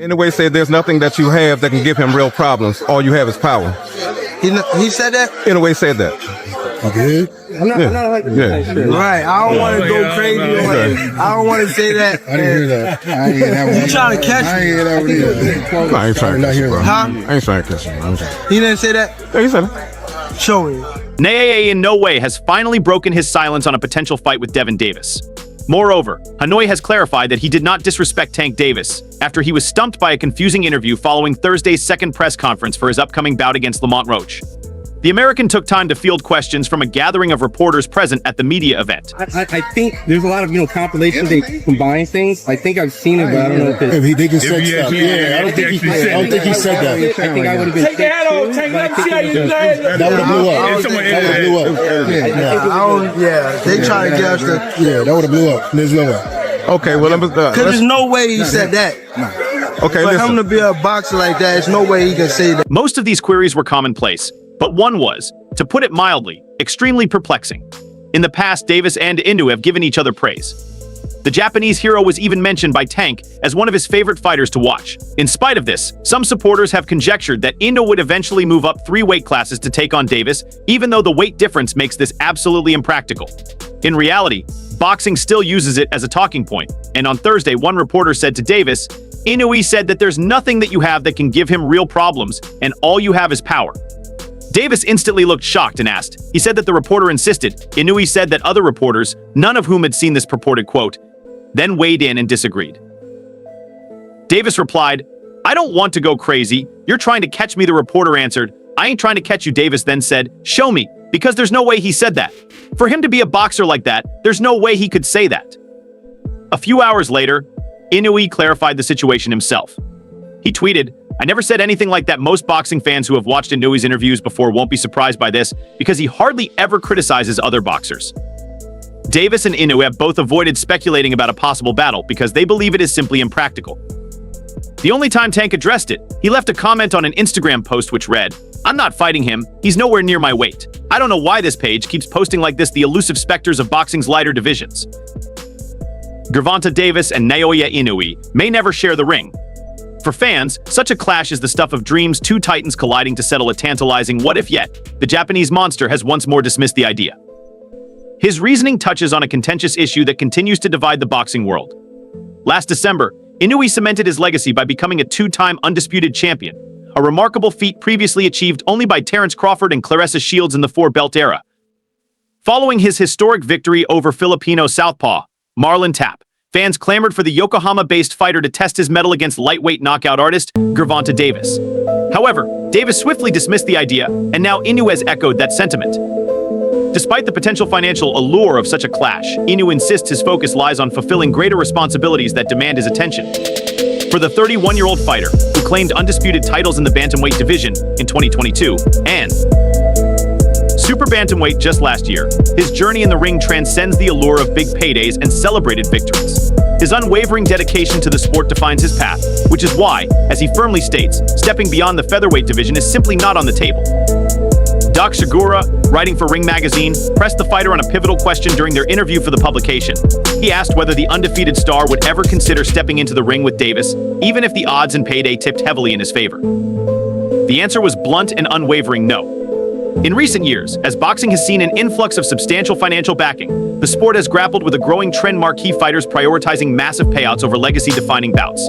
Inoue said there's nothing that you have that can give him real problems. All you have is power. He said that? Inoue said that. Okay. I'm not sure. Right. I don't want to go crazy. I don't want to say that. I didn't hear that. I ain't hear that one. You trying to catch me? I ain't hear that one either. No, I ain't trying to catch you, bro. Huh? I ain't trying to catch you. He didn't say that? Yeah, he said it. Show me. Nae in no way has finally broken his silence on a potential fight with Devin Davis. Moreover, Hanoi has clarified that he did not disrespect Tank Davis after he was stumped by a confusing interview following Thursday's second press conference for his upcoming bout against Lamont Roach. The American took time to field questions from a gathering of reporters present at the media event. I think there's a lot of, compilations, they combine things. I think I've seen it, but I don't know if it's... If they can say stuff. Yeah, I don't think he said that. I think I would have been... Take your hat off, take that shit, you That would have blew up. That would have blew up. They trying to get us to... Yeah, that would have blew up. There's no way. Okay, well, because there's no way he said that. Okay, for listen. him to be a boxer like that, there's no way he can say that. Most of these queries were commonplace, but one was, to put it mildly, extremely perplexing. In the past, Davis and Inoue have given each other praise. The Japanese hero was even mentioned by Tank as one of his favorite fighters to watch. In spite of this, some supporters have conjectured that Inoue would eventually move up 3 weight classes to take on Davis, even though the weight difference makes this absolutely impractical. In reality, boxing still uses it as a talking point, and on Thursday, one reporter said to Davis, Inoue said that there's nothing that you have that can give him real problems, and all you have is power. Davis instantly looked shocked and asked. He said that the reporter insisted. Inoue said that other reporters, none of whom had seen this purported quote, then weighed in and disagreed. Davis replied, I don't want to go crazy. You're trying to catch me, the reporter answered. I ain't trying to catch you, Davis then said. Show me, because there's no way he said that. For him to be a boxer like that, there's no way he could say that. A few hours later, Inoue clarified the situation himself. He tweeted, I never said anything like that. Most boxing fans who have watched Inoue's interviews before won't be surprised by this because he hardly ever criticizes other boxers. Davis and Inoue have both avoided speculating about a possible battle because they believe it is simply impractical. The only time Tank addressed it, he left a comment on an Instagram post which read, I'm not fighting him, he's nowhere near my weight. I don't know why this page keeps posting like this, the elusive specters of boxing's lighter divisions. Gervonta Davis and Naoya Inoue may never share the ring. For fans, such a clash is the stuff of dreams, 2 titans colliding to settle a tantalizing what if, yet the Japanese monster has once more dismissed the idea. His reasoning touches on a contentious issue that continues to divide the boxing world. Last December, Inoue cemented his legacy by becoming a 2-time undisputed champion, a remarkable feat previously achieved only by Terence Crawford and Claressa Shields in the 4-belt era. Following his historic victory over Filipino southpaw Marlon Tapp, fans clamored for the Yokohama-based fighter to test his mettle against lightweight knockout artist Gervonta Davis. However, Davis swiftly dismissed the idea, and now Inoue has echoed that sentiment. Despite the potential financial allure of such a clash, Inoue insists his focus lies on fulfilling greater responsibilities that demand his attention. For the 31-year-old fighter, who claimed undisputed titles in the bantamweight division in 2022 and super bantamweight just last year, his journey in the ring transcends the allure of big paydays and celebrated victories. His unwavering dedication to the sport defines his path, which is why, as he firmly states, stepping beyond the featherweight division is simply not on the table. Doc Segura, writing for Ring Magazine, pressed the fighter on a pivotal question during their interview for the publication. He asked whether the undefeated star would ever consider stepping into the ring with Davis, even if the odds and payday tipped heavily in his favor. The answer was blunt and unwavering no. In recent years, as boxing has seen an influx of substantial financial backing, the sport has grappled with a growing trend, marquee fighters prioritizing massive payouts over legacy-defining bouts.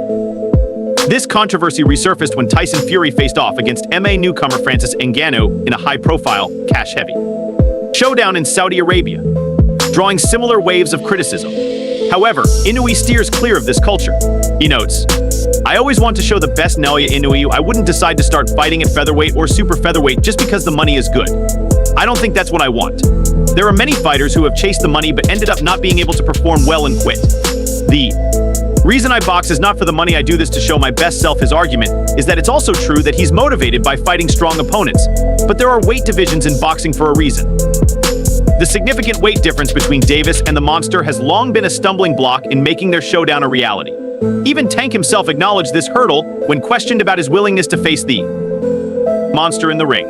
This controversy resurfaced when Tyson Fury faced off against MMA newcomer Francis Ngannou in a high-profile, cash-heavy showdown in Saudi Arabia, drawing similar waves of criticism. However, Inoue steers clear of this culture. He notes, I always want to show the best Naoya Inoue. I wouldn't decide to start fighting at featherweight or super featherweight just because the money is good. I don't think that's what I want. There are many fighters who have chased the money but ended up not being able to perform well and quit. The reason I box is not for the money. I do this to show my best self. His argument is that it's also true that he's motivated by fighting strong opponents, but there are weight divisions in boxing for a reason. The significant weight difference between Davis and the Monster has long been a stumbling block in making their showdown a reality. Even Tank himself acknowledged this hurdle when questioned about his willingness to face the Monster in the ring.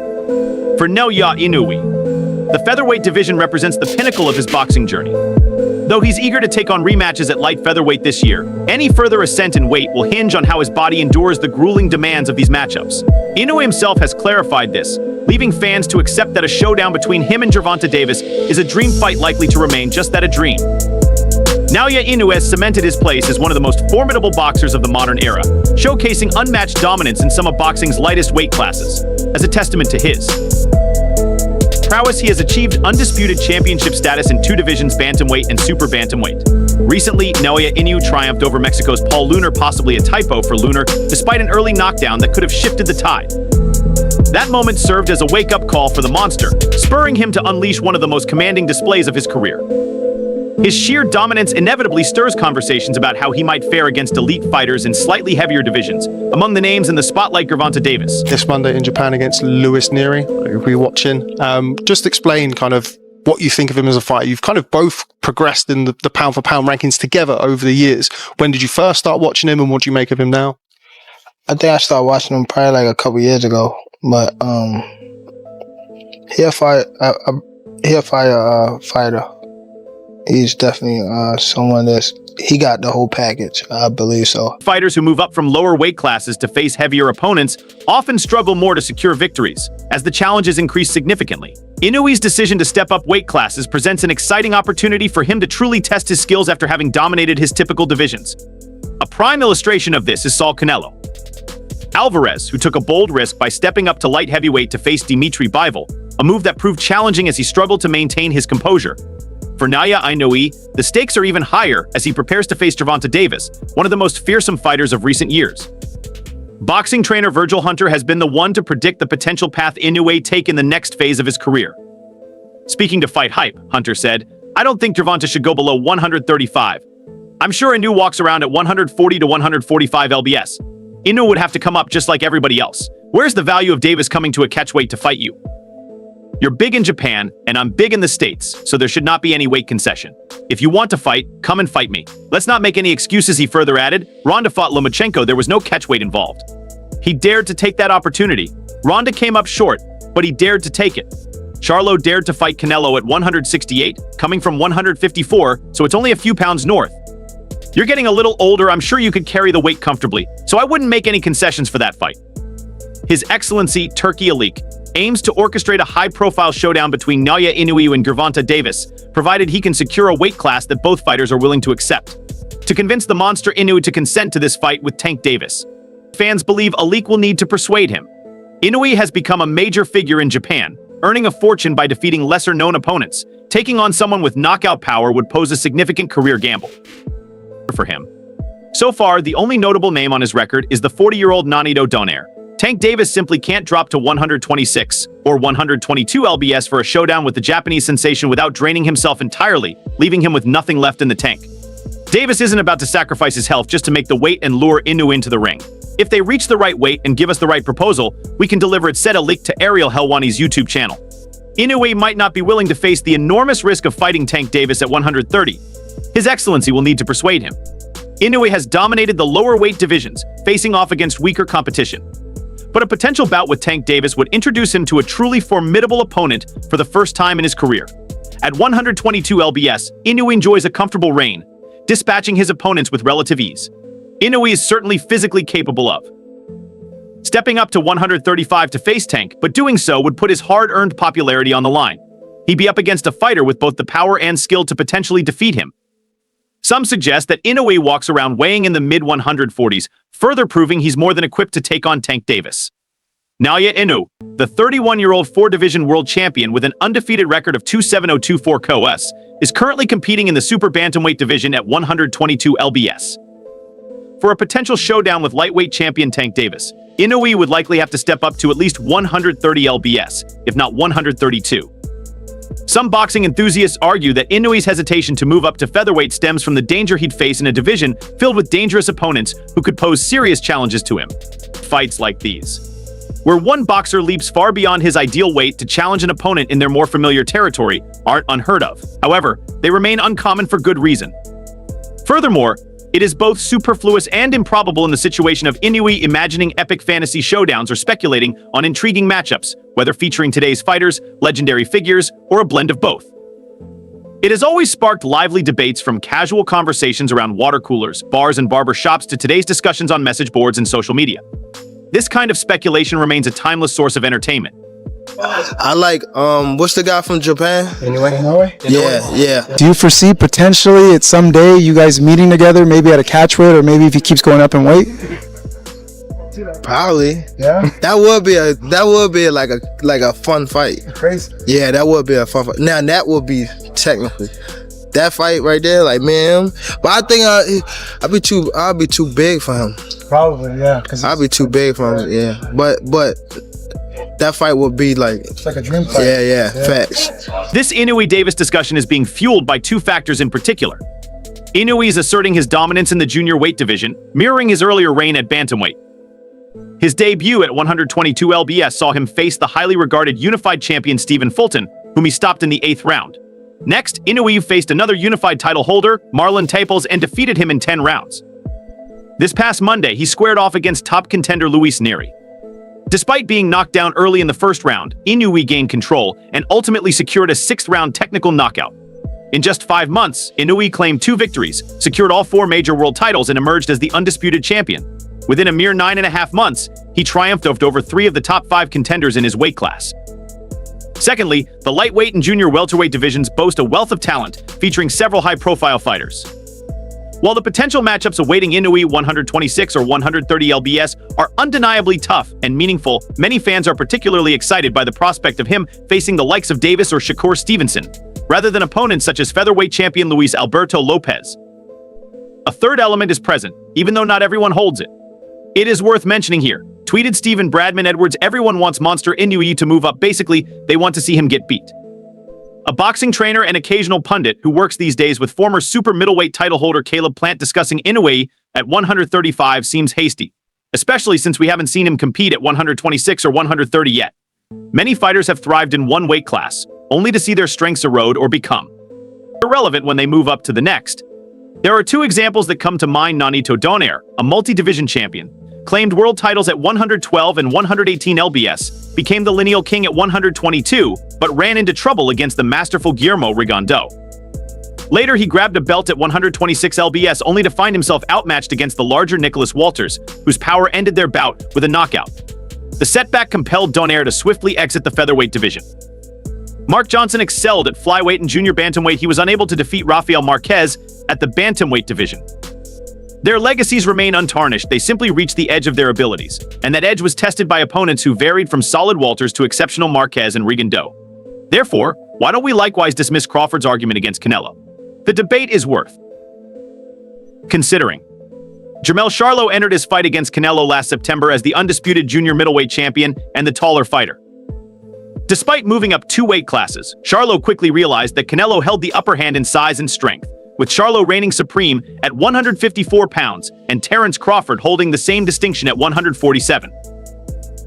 For Naoya Inoue, the featherweight division represents the pinnacle of his boxing journey. Though he's eager to take on rematches at light featherweight this year, any further ascent in weight will hinge on how his body endures the grueling demands of these matchups. Inoue himself has clarified this, leaving fans to accept that a showdown between him and Gervonta Davis is a dream fight likely to remain just that, a dream. Naoya Inoue has cemented his place as one of the most formidable boxers of the modern era, showcasing unmatched dominance in some of boxing's lightest weight classes. As a testament to his prowess, he has achieved undisputed championship status in two divisions, bantamweight and super bantamweight. Recently, Naoya Inoue triumphed over Mexico's Paul Lunar, possibly a typo for Lunar, despite an early knockdown that could have shifted the tide. That moment served as a wake-up call for the monster, spurring him to unleash one of the most commanding displays of his career. His sheer dominance inevitably stirs conversations about how he might fare against elite fighters in slightly heavier divisions. Among the names in the spotlight, Gervonta Davis. This Monday in Japan against Luis Neri, if we're watching. Just explain kind of what you think of him as a fighter. You've kind of both progressed in the pound-for-pound rankings together over the years. When did you first start watching him, and what do you make of him now? I think I started watching him probably like a couple years ago, but he'll fight a fighter. He's definitely someone he got the whole package, I believe so. Fighters who move up from lower weight classes to face heavier opponents often struggle more to secure victories, as the challenges increase significantly. Inoue's decision to step up weight classes presents an exciting opportunity for him to truly test his skills after having dominated his typical divisions. A prime illustration of this is Saul Canelo Alvarez, who took a bold risk by stepping up to light heavyweight to face Dmitry Bivol, a move that proved challenging as he struggled to maintain his composure. For Naoya Inoue, the stakes are even higher as he prepares to face Gervonta Davis, one of the most fearsome fighters of recent years. Boxing trainer Virgil Hunter has been the one to predict the potential path Inoue take in the next phase of his career. Speaking to Fight Hype, Hunter said, "I don't think Gervonta should go below 135. I'm sure Inoue walks around at 140 to 145 lbs. Inoue would have to come up just like everybody else. Where's the value of Davis coming to a catchweight to fight you? You're big in Japan, and I'm big in the States, so there should not be any weight concession. If you want to fight, come and fight me. Let's not make any excuses," he further added. Ronda fought Lomachenko, there was no catchweight involved. He dared to take that opportunity. Ronda came up short, but he dared to take it. Charlo dared to fight Canelo at 168, coming from 154, so it's only a few pounds north. You're getting a little older, I'm sure you could carry the weight comfortably, so I wouldn't make any concessions for that fight. His Excellency Turki Alik aims to orchestrate a high-profile showdown between Naoya Inoue and Gervonta Davis, provided he can secure a weight class that both fighters are willing to accept. To convince the monster Inoue to consent to this fight with Tank Davis, fans believe Alik will need to persuade him. Inoue has become a major figure in Japan, earning a fortune by defeating lesser-known opponents. Taking on someone with knockout power would pose a significant career gamble for him. So far, the only notable name on his record is the 40-year-old Nonito Donaire. Tank Davis simply can't drop to 126 or 122 lbs for a showdown with the Japanese sensation without draining himself entirely, leaving him with nothing left in the tank. Davis isn't about to sacrifice his health just to make the weight and lure Inoue into the ring. If they reach the right weight and give us the right proposal, we can deliver it, said a leak to Ariel Helwani's YouTube channel. Inoue might not be willing to face the enormous risk of fighting Tank Davis at 130. His Excellency will need to persuade him. Inoue has dominated the lower weight divisions, facing off against weaker competition. But a potential bout with Tank Davis would introduce him to a truly formidable opponent for the first time in his career. At 122 lbs, Inoue enjoys a comfortable reign, dispatching his opponents with relative ease. Inoue is certainly physically capable of stepping up to 135 to face Tank, but doing so would put his hard-earned popularity on the line. He'd be up against a fighter with both the power and skill to potentially defeat him. Some suggest that Inoue walks around weighing in the mid-140s, further proving he's more than equipped to take on Tank Davis. Naoya Inoue, the 31-year-old four-division world champion with an undefeated record of 27024 KOS, is currently competing in the super bantamweight division at 122 lbs. For a potential showdown with lightweight champion Tank Davis, Inoue would likely have to step up to at least 130 lbs, if not 132. Some boxing enthusiasts argue that Inoue's hesitation to move up to featherweight stems from the danger he'd face in a division filled with dangerous opponents who could pose serious challenges to him. Fights like these, where one boxer leaps far beyond his ideal weight to challenge an opponent in their more familiar territory, aren't unheard of. However, they remain uncommon for good reason. Furthermore, It is both superfluous and improbable in the situation of Inoue imagining epic fantasy showdowns or speculating on intriguing matchups, whether featuring today's fighters, legendary figures, or a blend of both. It has always sparked lively debates from casual conversations around water coolers, bars, and barber shops to today's discussions on message boards and social media. This kind of speculation remains a timeless source of entertainment. I like what's the guy from Japan? Anyway. Yeah. Do you foresee potentially at some day you guys meeting together, maybe at a catchweight, or maybe if he keeps going up in weight? Probably. Yeah. That would be like a fun fight. Crazy. Yeah, that would be a fun fight. Now that would be technically that fight right there, like man. But I think I'll be too big for him. Probably, yeah. I'll be too big for him. Yeah. But that fight would be like It's like a dream fight. Yeah, facts. This Inoue-Davis discussion is being fueled by two factors in particular. Inoue is asserting his dominance in the junior weight division, mirroring his earlier reign at bantamweight. His debut at 122 lbs saw him face the highly regarded unified champion Stephen Fulton, whom he stopped in the 8th round. Next, Inoue faced another unified title holder, Marlon Taples, and defeated him in 10 rounds. This past Monday, he squared off against top contender Luis Neri. Despite being knocked down early in the first round, Inoue gained control and ultimately secured a 6th-round technical knockout. In just 5 months, Inoue claimed 2 victories, secured all 4 major world titles, and emerged as the undisputed champion. Within a mere 9.5 months, he triumphed over 3 of the top 5 contenders in his weight class. Secondly, the lightweight and junior welterweight divisions boast a wealth of talent, featuring several high-profile fighters. While the potential matchups awaiting Inoue 126 or 130 lbs are undeniably tough and meaningful, many fans are particularly excited by the prospect of him facing the likes of Davis or Shakur Stevenson, rather than opponents such as featherweight champion Luis Alberto Lopez. A third element is present, even though not everyone holds it. It is worth mentioning here. Tweeted Stephen Bradman Edwards, "Everyone wants Monster Inoue to move up. Basically, they want to see him get beat." A boxing trainer and occasional pundit who works these days with former super middleweight title holder Caleb Plant discussing Inoue at 135 seems hasty, especially since we haven't seen him compete at 126 or 130 yet. Many fighters have thrived in one weight class, only to see their strengths erode or become irrelevant when they move up to the next. There are 2 examples that come to mind. Nonito Donaire, a multi-division champion, claimed world titles at 112 and 118 lbs, became the lineal king at 122, but ran into trouble against the masterful Guillermo Rigondeaux. Later, he grabbed a belt at 126 lbs only to find himself outmatched against the larger Nicholas Walters, whose power ended their bout with a knockout. The setback compelled Donaire to swiftly exit the featherweight division. Mark Johnson excelled at flyweight and junior bantamweight. He was unable to defeat Rafael Marquez at the bantamweight division. Their legacies remain untarnished. They simply reached the edge of their abilities, and that edge was tested by opponents who varied from solid Walters to exceptional Marquez and Rigondeaux. Therefore, why don't we likewise dismiss Crawford's argument against Canelo? The debate is worth considering. Jermell Charlo entered his fight against Canelo last September as the undisputed junior middleweight champion and the taller fighter. Despite moving up 2 weight classes, Charlo quickly realized that Canelo held the upper hand in size and strength, with Charlo reigning supreme at 154 pounds and Terence Crawford holding the same distinction at 147.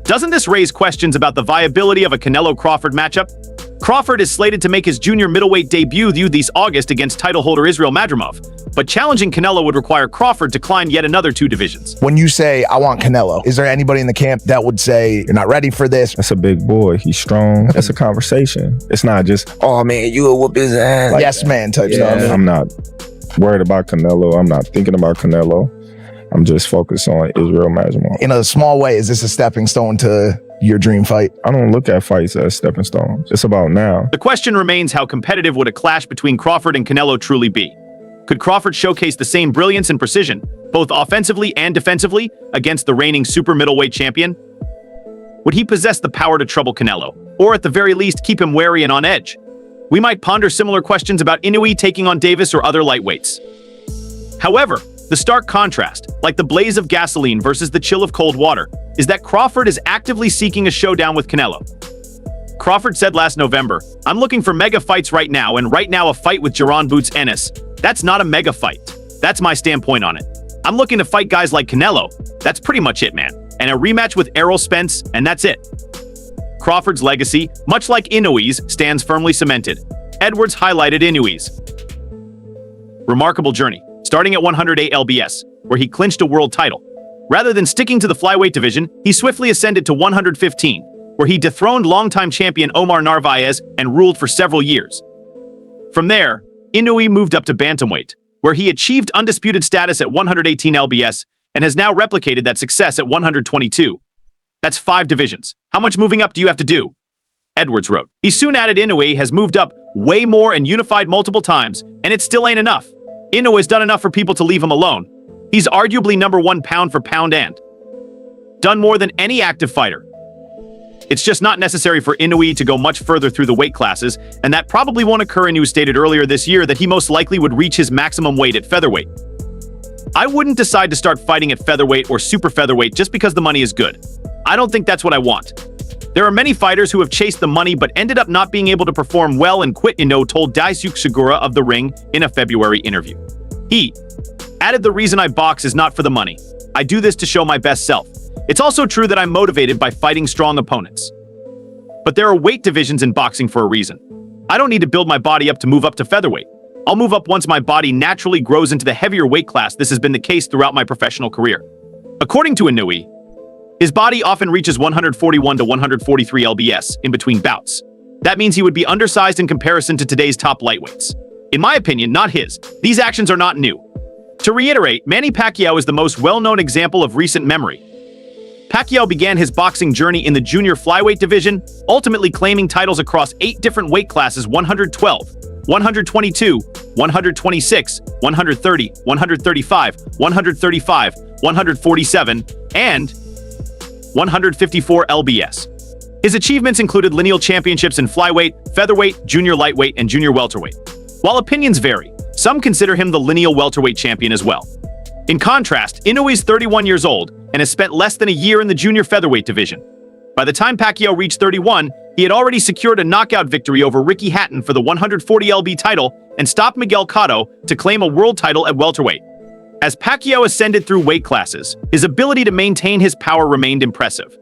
Doesn't this raise questions about the viability of a Canelo-Crawford matchup? Crawford is slated to make his junior middleweight debut this August against title holder Israel Madrimov, but challenging Canelo would require Crawford to climb yet another 2 divisions. When you say, I want Canelo, is there anybody in the camp that would say, you're not ready for this? That's a big boy. He's strong. That's a conversation. It's not just, oh man, you will whoop his ass. Like yes, man type stuff. I'm not worried about Canelo. I'm not thinking about Canelo. I'm just focused on Israel Madrimov. In a small way, is this a stepping stone to your dream fight? I don't look at fights as stepping stones. It's about now. The question remains, how competitive would a clash between Crawford and Canelo truly be? Could Crawford showcase the same brilliance and precision, both offensively and defensively, against the reigning super middleweight champion? Would he possess the power to trouble Canelo, or at the very least keep him wary and on edge? We might ponder similar questions about Inoue taking on Davis or other lightweights. However, the stark contrast, like the blaze of gasoline versus the chill of cold water, is that Crawford is actively seeking a showdown with Canelo. Crawford said last November, "I'm looking for mega fights right now, and right now a fight with Jaron Boots Ennis. That's not a mega fight. That's my standpoint on it. I'm looking to fight guys like Canelo. That's pretty much it, man. And a rematch with Errol Spence, and that's it." Crawford's legacy, much like Inoue's, stands firmly cemented. Edwards highlighted Inoue's remarkable journey, starting at 108 lbs, where he clinched a world title. Rather than sticking to the flyweight division, he swiftly ascended to 115, where he dethroned longtime champion Omar Narvaez and ruled for several years. From there, Inoue moved up to bantamweight, where he achieved undisputed status at 118 lbs and has now replicated that success at 122. That's 5 divisions. How much moving up do you have to do? Edwards wrote. He soon added Inoue has moved up way more and unified multiple times, and it still ain't enough. Inoue has done enough for people to leave him alone. He's arguably #1 pound for pound and done more than any active fighter. It's just not necessary for Inoue to go much further through the weight classes, and that probably won't occur. Inoue stated earlier this year that he most likely would reach his maximum weight at featherweight. I wouldn't decide to start fighting at featherweight or super featherweight just because the money is good. I don't think that's what I want. There are many fighters who have chased the money but ended up not being able to perform well and quit, Inoue told Daisuke Segura of The Ring in a February interview. He added, "The reason I box is not for the money. I do this to show my best self. It's also true that I'm motivated by fighting strong opponents. But there are weight divisions in boxing for a reason. I don't need to build my body up to move up to featherweight. I'll move up once my body naturally grows into the heavier weight class. This has been the case throughout my professional career." According to Inoue, his body often reaches 141 to 143 lbs in between bouts. That means he would be undersized in comparison to today's top lightweights. In my opinion, not his. These actions are not new. To reiterate, Manny Pacquiao is the most well-known example of recent memory. Pacquiao began his boxing journey in the junior flyweight division, ultimately claiming titles across 8 different weight classes: 112, 122, 126, 130, 135, 135, 147, and 154 lbs. His achievements included lineal championships in flyweight, featherweight, junior lightweight, and junior welterweight. While opinions vary, some consider him the lineal welterweight champion as well. In contrast, Inoue is 31 years old and has spent less than a year in the junior featherweight division. By the time Pacquiao reached 31, he had already secured a knockout victory over Ricky Hatton for the 140 lb title and stopped Miguel Cotto to claim a world title at welterweight. As Pacquiao ascended through weight classes, his ability to maintain his power remained impressive.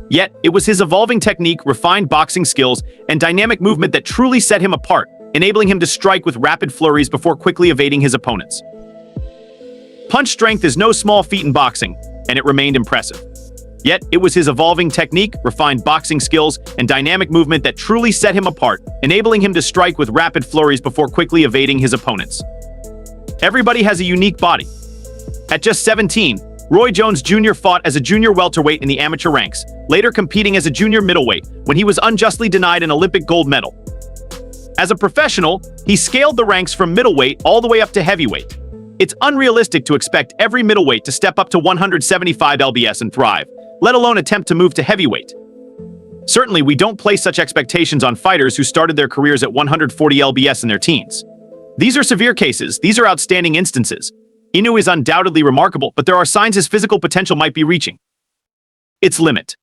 Yet, it was his evolving technique, refined boxing skills, and dynamic movement that truly set him apart, enabling him to strike with rapid flurries before quickly evading his opponents. Punch strength is no small feat in boxing, and it remained impressive. Yet, it was his evolving technique, refined boxing skills, and dynamic movement that truly set him apart, enabling him to strike with rapid flurries before quickly evading his opponents. Everybody has a unique body. At just 17, Roy Jones Jr. fought as a junior welterweight in the amateur ranks, later competing as a junior middleweight when he was unjustly denied an Olympic gold medal. As a professional, he scaled the ranks from middleweight all the way up to heavyweight. It's unrealistic to expect every middleweight to step up to 175 lbs and thrive, let alone attempt to move to heavyweight. Certainly, we don't place such expectations on fighters who started their careers at 140 lbs in their teens. These are severe cases. These are outstanding instances. Inoue is undoubtedly remarkable, but there are signs his physical potential might be reaching its limit.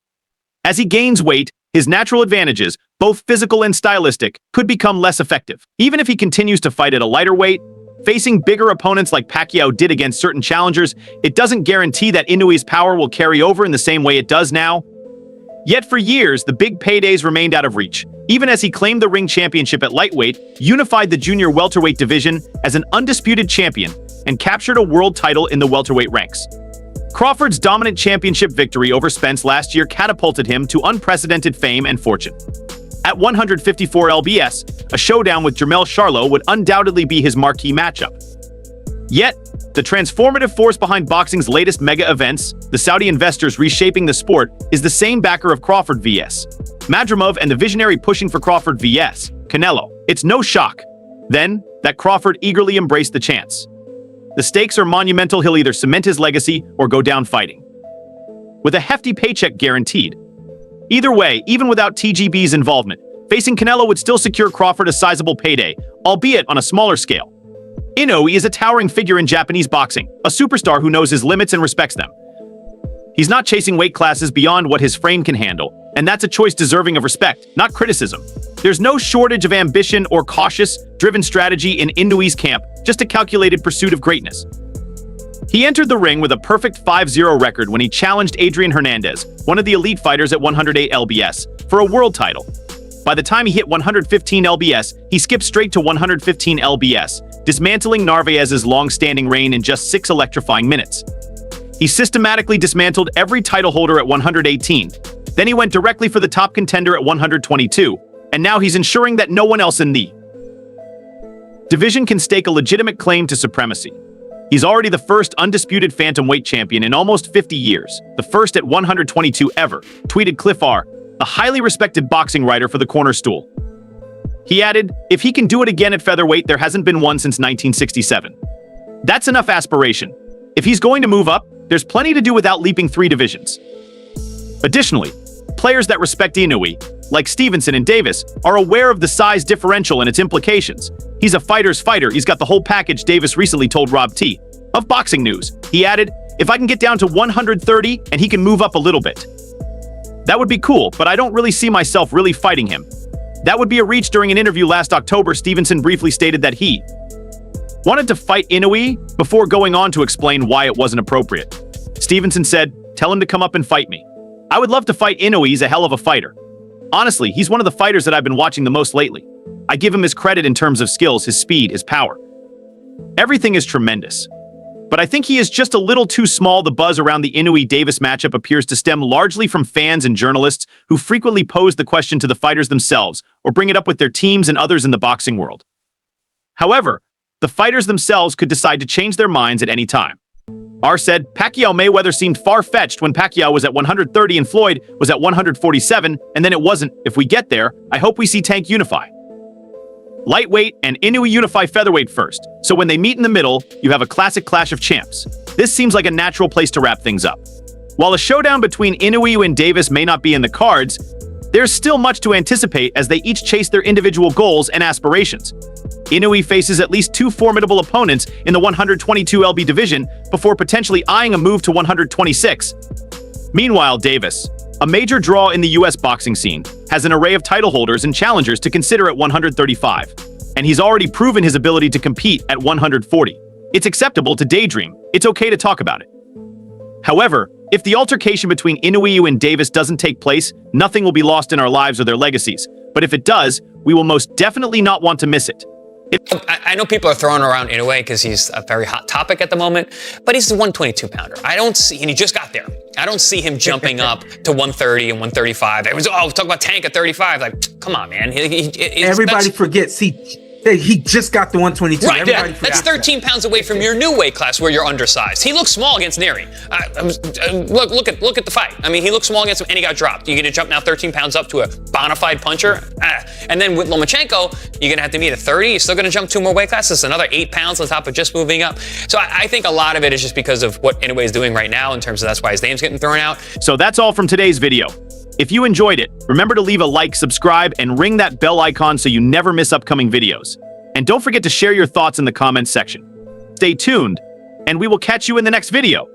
As he gains weight, his natural advantages, both physical and stylistic, could become less effective. Even if he continues to fight at a lighter weight, facing bigger opponents like Pacquiao did against certain challengers, it doesn't guarantee that Inoue's power will carry over in the same way it does now. Yet for years, the big paydays remained out of reach, even as he claimed the ring championship at lightweight, unified the junior welterweight division as an undisputed champion, and captured a world title in the welterweight ranks. Crawford's dominant championship victory over Spence last year catapulted him to unprecedented fame and fortune. At 154 lbs, a showdown with Jermell Charlo would undoubtedly be his marquee matchup. Yet, the transformative force behind boxing's latest mega events, the Saudi investors reshaping the sport, is the same backer of Crawford vs. Madrimov and the visionary pushing for Crawford vs. Canelo. It's no shock, then, that Crawford eagerly embraced the chance. The stakes are monumental. He'll either cement his legacy or go down fighting, with a hefty paycheck guaranteed. Either way, even without TGB's involvement, facing Canelo would still secure Crawford a sizable payday, albeit on a smaller scale. Inoue is a towering figure in Japanese boxing, a superstar who knows his limits and respects them. He's not chasing weight classes beyond what his frame can handle, and that's a choice deserving of respect, not criticism. There's no shortage of ambition or cautious, driven strategy in Inoue's camp, just a calculated pursuit of greatness. He entered the ring with a perfect 5-0 record when he challenged Adrian Hernandez, one of the elite fighters at 108 lbs, for a world title. By the time he hit 115 lbs, he skipped straight to 115 lbs, dismantling Narvaez's long-standing reign in just 6 electrifying minutes. He systematically dismantled every title holder at 118. Then he went directly for the top contender at 122, and now he's ensuring that no one else in the division can stake a legitimate claim to supremacy. He's already the first undisputed phantomweight champion in almost 50 years, the first at 122 ever, tweeted Cliff R., a highly respected boxing writer for the Corner Stool. He added, if he can do it again at featherweight, there hasn't been one since 1967. That's enough aspiration. If he's going to move up, there's plenty to do without leaping 3 divisions. Additionally, players that respect Inoue, like Stevenson and Davis, are aware of the size differential and its implications. He's a fighter's fighter. He's got the whole package, Davis recently told Rob T. of Boxing News. He added, if I can get down to 130 and he can move up a little bit, that would be cool, but I don't really see myself really fighting him. That would be a reach. During an interview last October, Stevenson briefly stated that he wanted to fight Inoue before going on to explain why it wasn't appropriate. Stevenson said, tell him to come up and fight me. I would love to fight Inoue. He's a hell of a fighter. Honestly, he's one of the fighters that I've been watching the most lately. I give him his credit in terms of skills, his speed, his power. Everything is tremendous. But I think he is just a little too small. The buzz around the Inoue-Davis matchup appears to stem largely from fans and journalists who frequently pose the question to the fighters themselves or bring it up with their teams and others in the boxing world. However, the fighters themselves could decide to change their minds at any time. R said, Pacquiao-Mayweather seemed far-fetched when Pacquiao was at 130 and Floyd was at 147, and then it wasn't. If we get there, I hope we see Tank unify lightweight and Inoue unify featherweight first. So when they meet in the middle, you have a classic clash of champs. This seems like a natural place to wrap things up. While a showdown between Inoue and Davis may not be in the cards, there's still much to anticipate as they each chase their individual goals and aspirations. Inoue faces at least 2 formidable opponents in the 122 lb division before potentially eyeing a move to 126. Meanwhile, Davis, a major draw in the US boxing scene, has an array of title holders and challengers to consider at 135, and he's already proven his ability to compete at 140. It's acceptable to daydream. It's okay to talk about it. However, if the altercation between Inoue and Davis doesn't take place, nothing will be lost in our lives or their legacies. But if it does, we will most definitely not want to miss it. I know people are throwing around Inoue because he's a very hot topic at the moment, but he's a 122-pounder. I don't see, and he just got there. I don't see him jumping up to 130 and 135. It was, talk about Tank at 35. Like, come on, man. Everybody forgets he just got the 122. Right, yeah. That's 13 pounds away from your new weight class where you're undersized. He looks small against Neri. Look at the fight. I mean, he looked small against him and he got dropped. You're going to jump now 13 pounds up to a bona fide puncher? And then with Lomachenko, you're going to have to meet a 30. You're still going to jump 2 more weight classes, another 8 pounds on top of just moving up. So I think a lot of it is just because of what Inoue is doing right now in terms of that's why his name's getting thrown out. So that's all from today's video. If you enjoyed it, remember to leave a like, subscribe, and ring that bell icon so you never miss upcoming videos. And don't forget to share your thoughts in the comments section. Stay tuned, and we will catch you in the next video.